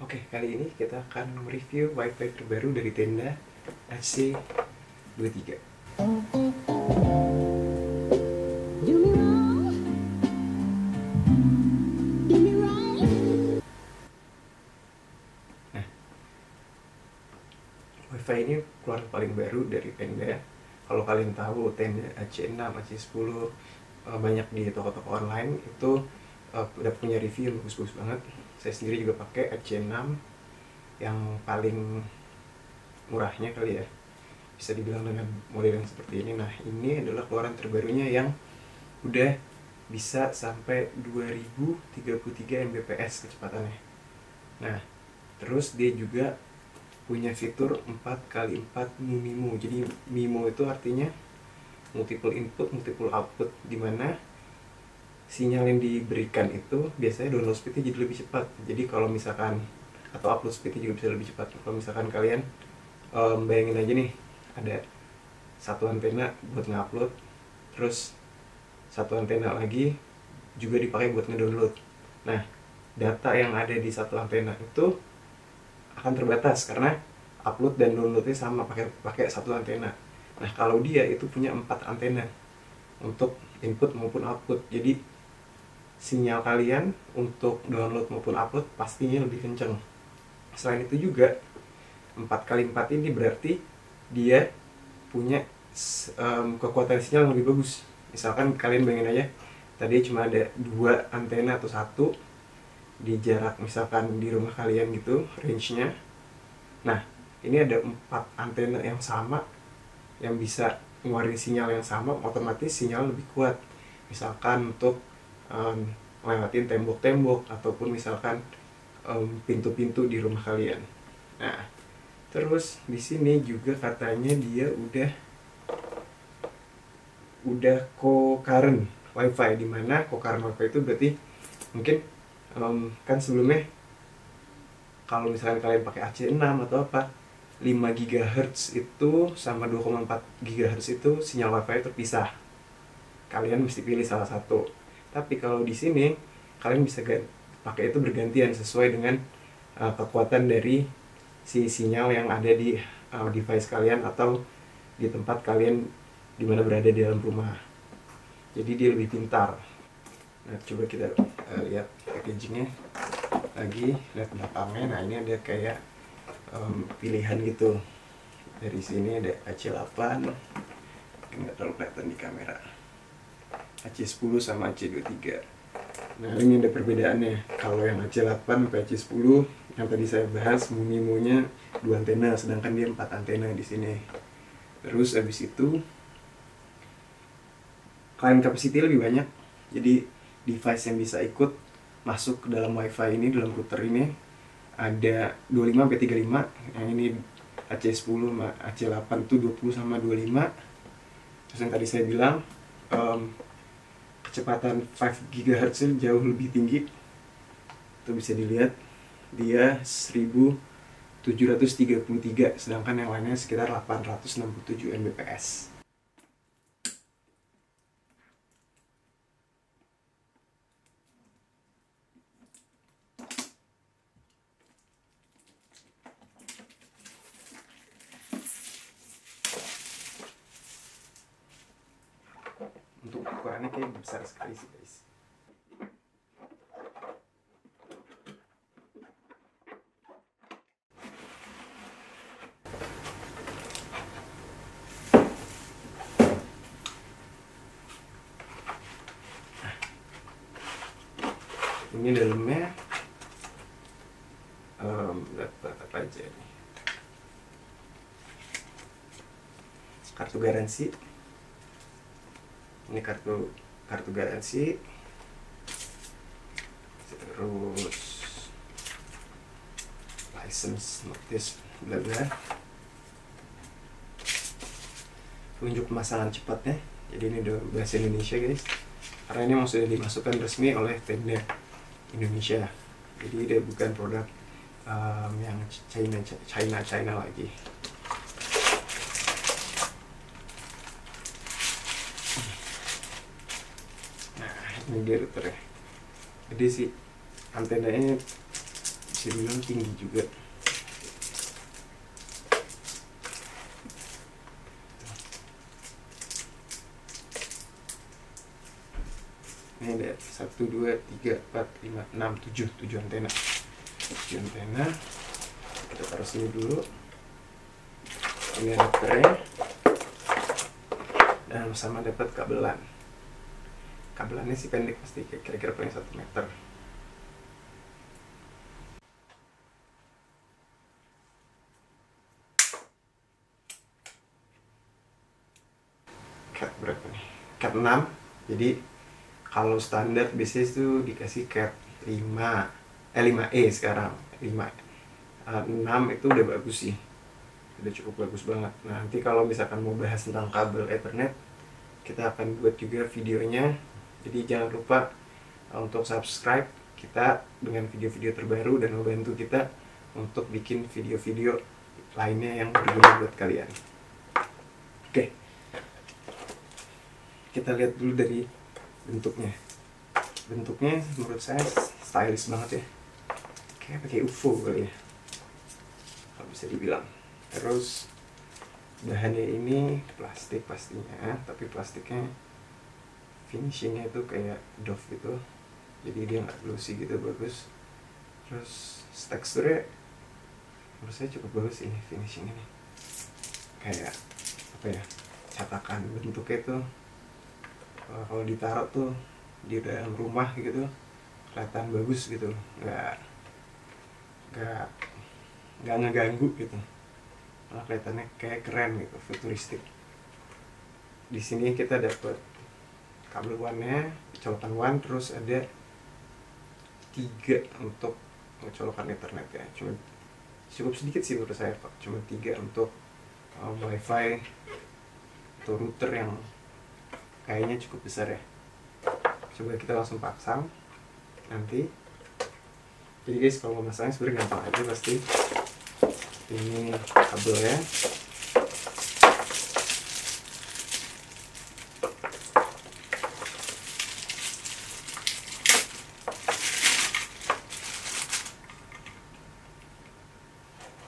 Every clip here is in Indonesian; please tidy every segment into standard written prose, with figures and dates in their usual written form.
Oke, kali ini kita akan mereview wifi terbaru dari Tenda AC23. Nah, wifi ini keluaran paling baru dari Tenda. Kalau kalian tahu Tenda AC6, AC10 banyak di toko-toko online, itu udah punya review yang bagus-bagus banget. Saya sendiri juga pakai AC6 yang paling murahnya kali ya, bisa dibilang dengan model yang seperti ini. Nah, ini adalah keluaran terbarunya yang udah bisa sampai 2033 Mbps kecepatannya. Nah, terus dia juga punya fitur 4x4 MIMO. Jadi MIMO itu artinya multiple input, multiple output, dimana sinyal yang diberikan itu biasanya download speednya jadi lebih cepat. Jadi kalau misalkan, atau upload speednya juga bisa lebih cepat. Kalau misalkan kalian bayangin aja nih, ada satu antena buat ngupload, terus satu antena lagi juga dipakai buat ngedownload. Nah, data yang ada di satu antena itu akan terbatas karena upload dan downloadnya sama pakai satu antena. Nah, kalau dia itu punya 4 antena untuk input maupun output, jadi sinyal kalian untuk download maupun upload pastinya lebih kenceng. Selain itu juga 4x4 ini berarti dia punya kekuatan sinyal yang lebih bagus. Misalkan kalian bayangin aja, tadi cuma ada 2 antena atau satu di jarak misalkan di rumah kalian gitu range-nya. Nah, ini ada 4 antena yang sama yang bisa ngeluarin sinyal yang sama, otomatis sinyal lebih kuat. Misalkan untuk lewatin tembok-tembok ataupun misalkan pintu-pintu di rumah kalian. Nah, terus di sini juga katanya dia udah co-current wifi, dimana co-current wifi itu berarti mungkin kan sebelumnya kalau misalkan kalian pakai AC6 atau apa, 5 GHz itu sama 2,4 GHz itu sinyal wifi terpisah. Kalian mesti pilih salah satu. Tapi kalau di sini kalian bisa pakai itu bergantian sesuai dengan kekuatan dari si sinyal yang ada di device kalian atau di tempat kalian dimana berada di dalam rumah. Jadi dia lebih pintar. Nah, coba kita lihat packagingnya lagi, lihat belakangnya. Nah, ini ada kayak pilihan gitu. Dari sini ada AC8, nggak terlalu kelihatan di kamera, AC10 sama AC23. Nah, ini ada perbedaannya. Kalau yang AC8 sampai AC10 yang tadi saya bahas, MIMO-nya 2 antena, sedangkan dia 4 antena di sini. Terus habis itu client capacity lebih banyak. Jadi device yang bisa ikut masuk ke dalam wifi ini, dalam router ini ada 25 sampai 35. Yang ini AC10 sama AC8 itu 20 sama 25. Terus yang tadi saya bilang kecepatan 5 GHz jauh lebih tinggi. Itu bisa dilihat dia 1733, sedangkan yang lainnya sekitar 867 Mbps. Untuk ukurannya kayak besar sekali sih guys. Ini dalamnya dapat apa aja nih? Kartu garansi. Ini kartu garansi. Terus license notice bla bla. Tunjuk pemasangan cepatnya. Jadi ini udah bahasa Indonesia guys, karena ini memang sudah dimasukkan resmi oleh Tenda Indonesia. Jadi dia bukan produk yang China lagi. Nah, ini dia routernya. Jadi sih antenanya bisa dibilang tinggi juga. Ini ada 1, 2, 3, 4, 5, 6, 7 antena. 7 antena. Kita taruh sini dulu. Ini adapternya. Dan sama dapat kabelan. Kabelannya sih pendek, pasti kira-kira paling 1 meter. Cat berapa nih? Cat 6. Jadi kalau standar biasanya itu dikasih cat 5E sekarang 6 itu udah bagus sih, udah cukup bagus banget. Nah, nanti kalau misalkan mau bahas tentang kabel Ethernet, kita akan buat juga videonya. Jadi jangan lupa untuk subscribe kita dengan video-video terbaru dan membantu kita untuk bikin video-video lainnya yang berguna buat kalian. Oke, kita lihat dulu dari bentuknya. Bentuknya menurut saya stylish banget ya, kayak pakai UFO kali ya kalau bisa dibilang. Terus bahannya ini plastik pastinya, tapi plastiknya finishingnya itu kayak doff gitu, jadi dia nggak glossy gitu, bagus. Terus teksturnya menurut saya cukup bagus ini, finishing ini kayak apa ya, catakan bentuknya tuh kalau ditaruh tuh di dalam rumah gitu kelihatan bagus gitu, nggak ngeganggu gitu, malah kelihatannya kayak keren gitu, futuristik. Di sini kita dapat kabel WAN-nya, colokan WAN, terus ada 3 untuk colokan Ethernet ya. Cuma cukup sedikit sih menurut saya Pak, cuma 3 untuk wifi atau router yang kayaknya cukup besar ya. Coba kita langsung pasang nanti. Jadi guys, kalau masangnya sebenarnya gampang aja pasti. Ini kabelnya.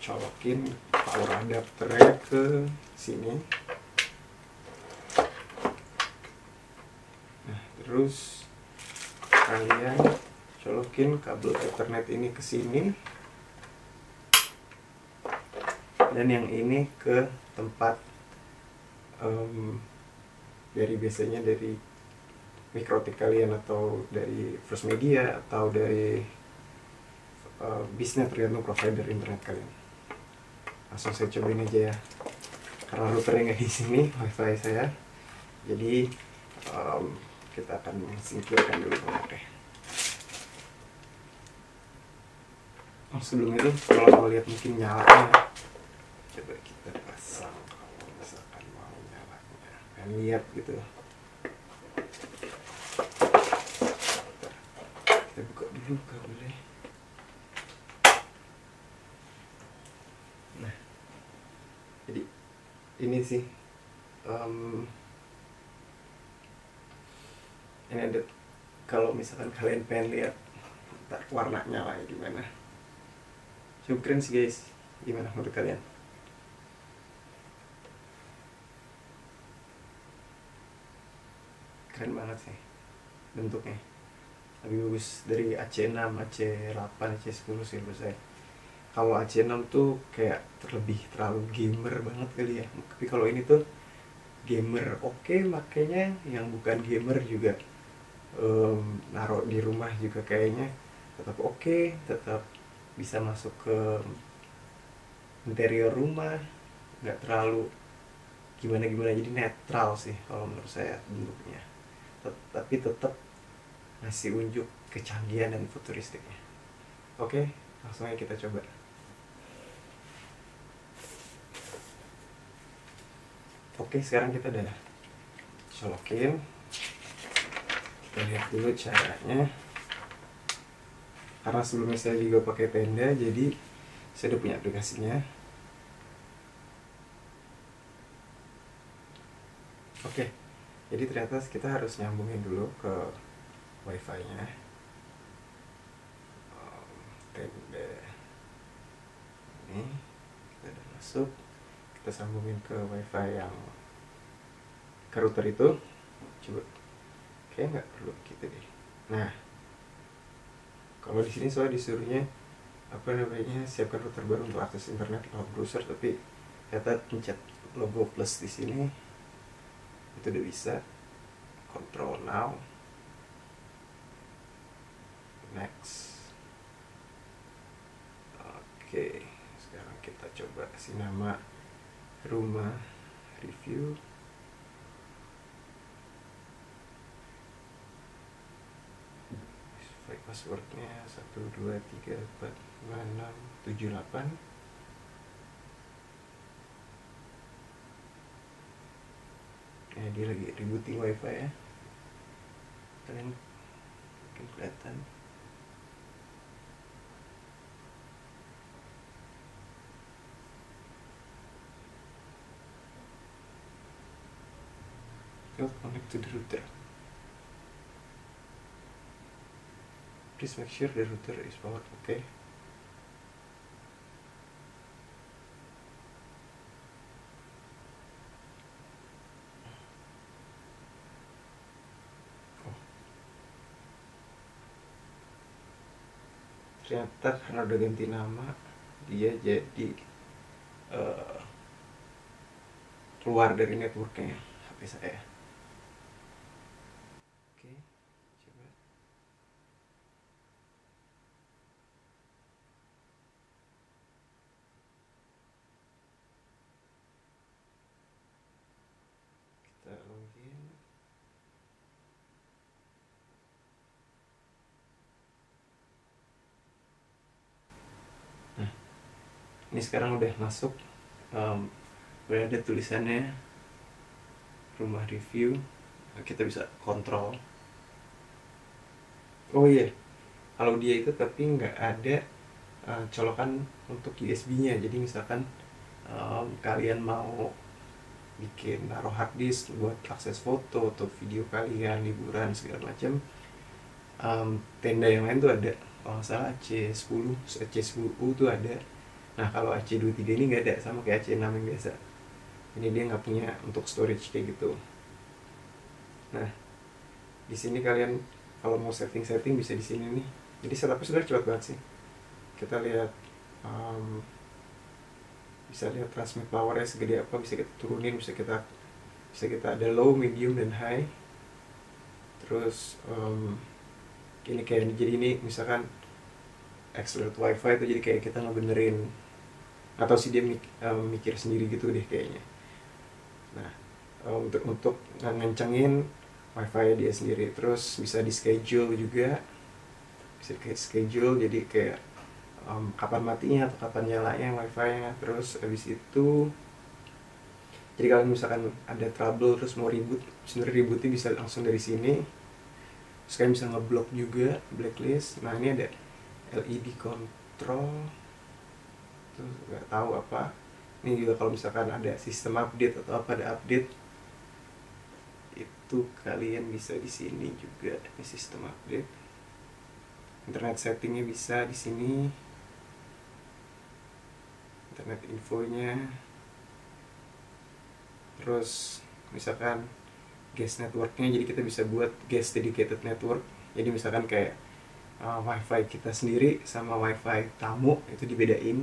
Colokin power adapternya ke sini. Nah, terus kalian colokin kabel Ethernet ini ke sini, dan yang ini ke tempat dari biasanya dari mikrotik kalian, atau dari First Media, atau dari bisnet, tergantung provider internet kalian. Langsung saya cobain aja ya, karena routernya nggak di sini, wifi saya. Jadi kita akan singkirkan dulu kompornya. Sebelum itu, kalau mau lihat mungkin nyalanya, coba kita pasang. Kalau misalkan mau nyalanya, kan lihat gitu. Kita buka dulu kabelnya. Nah, jadi ini sih ini ada, kalau misalkan kalian pengen lihat ntar warnanya lah gimana, cukup keren sih guys. Gimana menurut kalian? Keren banget sih bentuknya, lebih bagus dari AC6, AC8, AC10 sih menurut saya. Kalau AC6 tuh kayak terlalu gamer banget kali ya, tapi kalau ini tuh gamer oke, makanya yang bukan gamer juga naruh di rumah juga kayaknya tetap oke, tetap bisa masuk ke interior rumah, nggak terlalu gimana-gimana, jadi netral sih kalau menurut saya bentuknya. Tapi tetap ngasih unjuk kecanggihan dan futuristiknya. Oke, langsung aja kita coba. Oke, sekarang kita udah colokin. Kita lihat dulu caranya. Karena sebelumnya saya juga pakai tenda, jadi saya udah punya aplikasinya. Oke, jadi ternyata kita harus nyambungin dulu ke wifi-nya. Tenda. masuk, kita sambungin ke wifi yang ke router itu. Coba, kayak nggak perlu gitu deh. Nah, kalau di sini soalnya disuruhnya apa namanya, siapkan router baru untuk akses internet lewat browser, tapi ternyata pencet logo plus di sini itu udah bisa. Control now, next. Oke, sekarang kita coba kasih nama rumah review. Passwordnya 123456778. Dia lagi rebooting wifi ya, kalian mungkin kelihatan. Connect to the router. Please make sure the router is powered. Okay. Ternyata karena udah ganti nama, dia jadi keluar dari networknya HP saya. Oke, coba. Kita login. Nah, ini sekarang udah masuk. Udah ada tulisannya rumah review. Kita bisa kontrol. Oh iya, kalau dia itu tapi nggak ada colokan untuk USB-nya. Jadi misalkan kalian mau bikin naruh hard disk buat akses foto atau video kalian, liburan segala macam, tenda yang lain tuh ada. Kalau nggak salah AC10U tuh ada. Nah kalau AC23 ini nggak ada, sama kayak AC6 yang biasa. Ini dia nggak punya untuk storage kayak gitu. Nah, di sini kalian kalau mau setting bisa di sini nih. Jadi setupnya sudah cepat banget sih. Kita lihat, bisa lihat transmit powernya segede apa, bisa kita turunin, bisa kita ada low, medium, dan high. Terus ini kayak jadi ini misalkan accelerate wifi itu jadi kayak kita ngebenerin, atau sih dia mikir sendiri gitu deh kayaknya. Nah, untuk ngencengin wifi dia sendiri. Terus bisa di schedule juga, bisa kayak schedule, jadi kayak kapan matinya atau kapan nyalanya wifi-nya. Terus habis itu, jadi kalau misalkan ada trouble terus mau reboot, sebenarnya rebootnya bisa langsung dari sini. Terus kalian bisa ngeblok juga, blacklist. Nah ini ada LED control, terus nggak tahu apa. Ini juga kalau misalkan ada sistem update atau apa, ada update itu kalian bisa di sini juga. Ini sistem update. Internet settingnya bisa di sini. Internet infonya. Terus misalkan guest networknya, jadi kita bisa buat guest dedicated network. Jadi misalkan kayak wifi kita sendiri sama wifi tamu itu dibedain.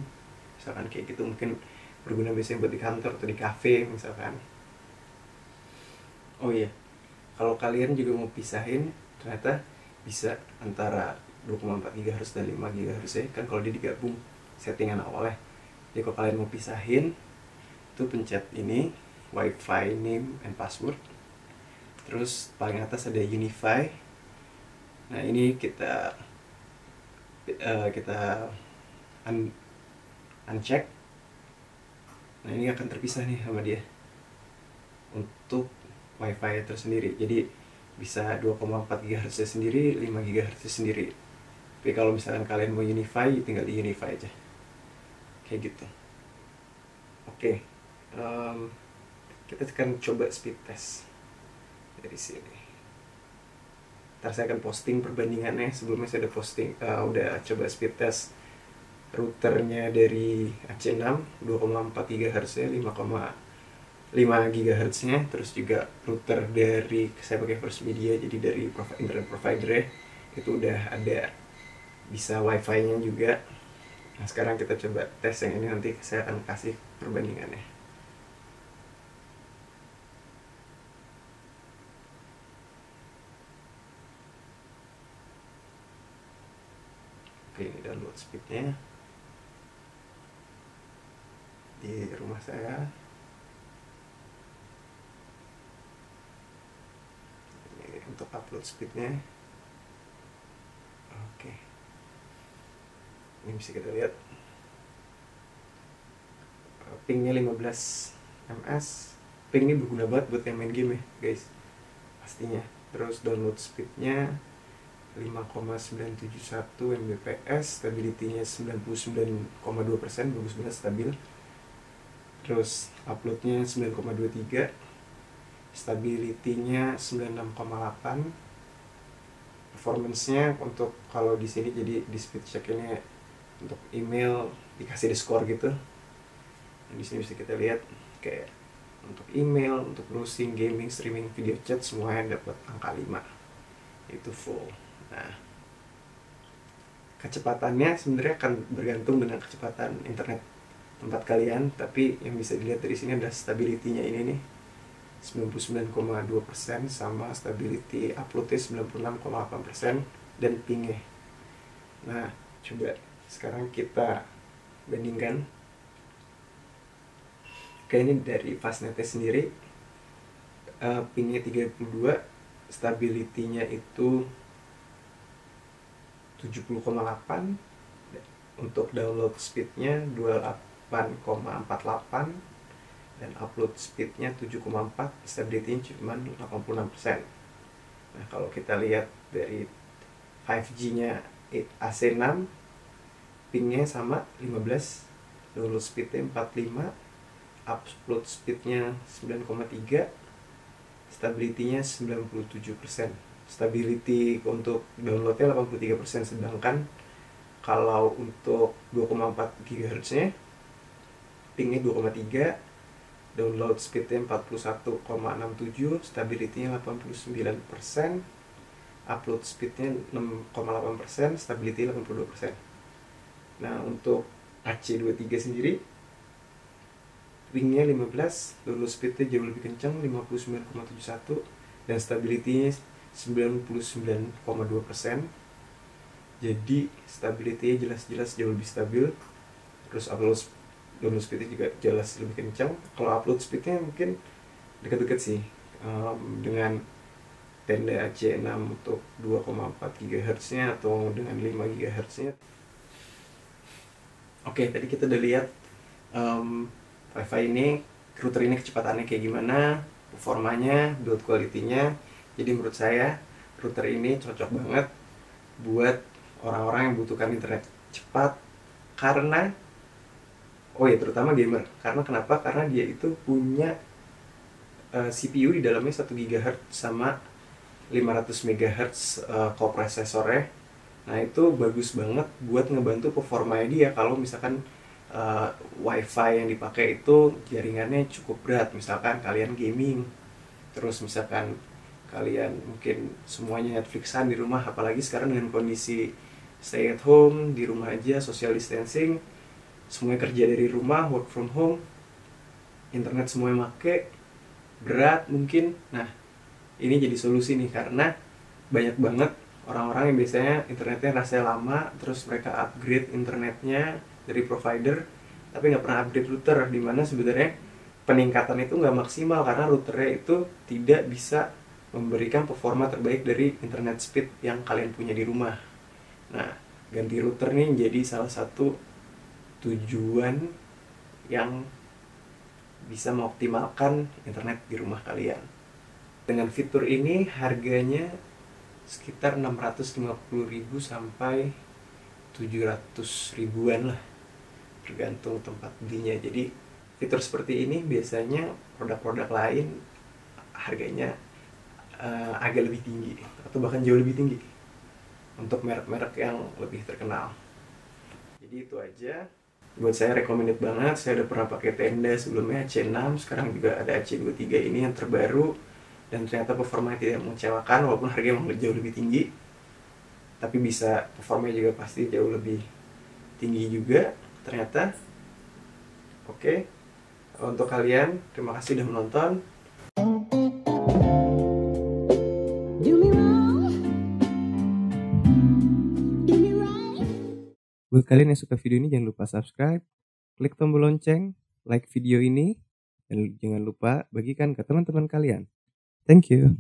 Misalkan kayak gitu, mungkin berguna biasanya buat di kantor atau di cafe misalkan. Oh iya, kalau kalian juga mau pisahin, ternyata bisa antara 2,4 GHz dan 5 GHz ya. Kan kalau dia digabung settingan awalnya. Jadi kalau kalian mau pisahin, itu pencet ini, wifi name and password. Terus paling atas ada unify. Nah ini kita uncheck. Nah ini akan terpisah nih sama dia untuk wifi tersendiri. Jadi bisa 2,4 GHz sendiri, 5 GHz sendiri. Tapi kalau misalkan kalian mau unify, tinggal di unify aja kayak gitu. Oke, kita akan coba speed test dari sini. Ntar saya akan posting perbandingannya. Sebelumnya saya udah posting, udah coba speed test routernya dari AC6 2,4 GHz nya 5,5 GHz nya, terus juga router dari saya pakai First Media, jadi dari internet provider ya, itu udah ada bisa wifi nya juga. Nah sekarang kita coba tes yang ini, nanti saya akan kasih perbandingannya. Oke, ini download speednya di rumah saya. Ini untuk upload speednya. Oke, ini bisa kita lihat pingnya 15 ms. Ping ini berguna banget buat yang main game ya guys, pastinya. Terus download speednya 5,971 Mbps, stability-nya 99,2%, bagus banget, stabil. Terus uploadnya 9,23, stability-nya 96,8. Performance-nya untuk kalau di sini, jadi di speed check ini untuk email dikasih di skor gitu. Di sini bisa kita lihat kayak untuk email, untuk browsing, gaming, streaming, video chat, semuanya dapat angka 5. Itu full. Nah, kecepatannya sebenarnya akan bergantung dengan kecepatan internet tempat kalian, tapi yang bisa dilihat dari sini adalah stability-nya ini nih 99,2%, sama stability upload-nya 96,8%, dan ping-nya. Nah, coba sekarang kita bandingkan. Oke, ini dari Fastnet sendiri, pingnya 32, stability-nya itu 70,8, untuk download speednya 28,48, dan upload speednya 7,4, stability-nya cuma 86%. Nah kalau kita lihat dari 5G-nya AC6, pingnya sama 15, download speednya 45, upload speednya 9,3, stability-nya 97%. Stability untuk downloadnya 83%, sedangkan kalau untuk 2,4 GHz nya pingnya 2,3, download speednya 41,67, stability-nya 89%, upload speednya 6,8%, stability 82%. Nah untuk AC23 sendiri, pingnya 15, download speednya jauh lebih kencang 59,71, dan stability-nya 99,2%. Jadi stability-nya jelas-jelas jauh lebih stabil. Terus download speednya juga jelas lebih kencang. Kalau upload speednya mungkin dekat-dekat sih dengan tenda AC6 untuk 2,4 GHz nya atau dengan 5 GHz nya. Oke, tadi kita udah lihat wifi ini, router ini kecepatannya kayak gimana, performanya, build quality-nya. Jadi menurut saya router ini cocok banget buat orang-orang yang membutuhkan internet cepat, karena terutama gamer. Karena kenapa? Karena dia itu punya CPU di dalamnya 1 GHz sama 500 MHz kopresornya. Nah itu bagus banget buat ngebantu performanya dia kalau misalkan wifi yang dipakai itu jaringannya cukup berat. Misalkan kalian gaming, terus misalkan kalian mungkin semuanya Netflixan di rumah, apalagi sekarang dengan kondisi stay at home, di rumah aja, social distancing, semuanya kerja dari rumah, work from home, internet semuanya make, berat mungkin. Nah ini jadi solusi nih, karena banyak banget orang-orang yang biasanya internetnya rasanya lama, terus mereka upgrade internetnya dari provider tapi nggak pernah upgrade router, dimana sebenarnya peningkatan itu nggak maksimal karena routernya itu tidak bisa memberikan performa terbaik dari internet speed yang kalian punya di rumah. Nah, ganti router nih jadi salah satu tujuan yang bisa mengoptimalkan internet di rumah kalian. Dengan fitur ini harganya sekitar 650.000 sampai 700.000-an lah, tergantung tempat belinya. Jadi fitur seperti ini biasanya produk-produk lain harganya agak lebih tinggi atau bahkan jauh lebih tinggi untuk merek-merek yang lebih terkenal. Jadi itu aja. Buat saya recommended banget. Saya udah pernah pakai Tenda sebelumnya AC6, sekarang juga ada AC23 ini yang terbaru, dan ternyata performanya tidak mengecewakan walaupun harganya emang jauh lebih tinggi. Tapi bisa performanya juga pasti jauh lebih tinggi juga ternyata. Oke, untuk kalian terima kasih udah menonton. Buat kalian yang suka video ini jangan lupa subscribe, klik tombol lonceng, like video ini, dan jangan lupa bagikan ke teman-teman kalian. Thank you.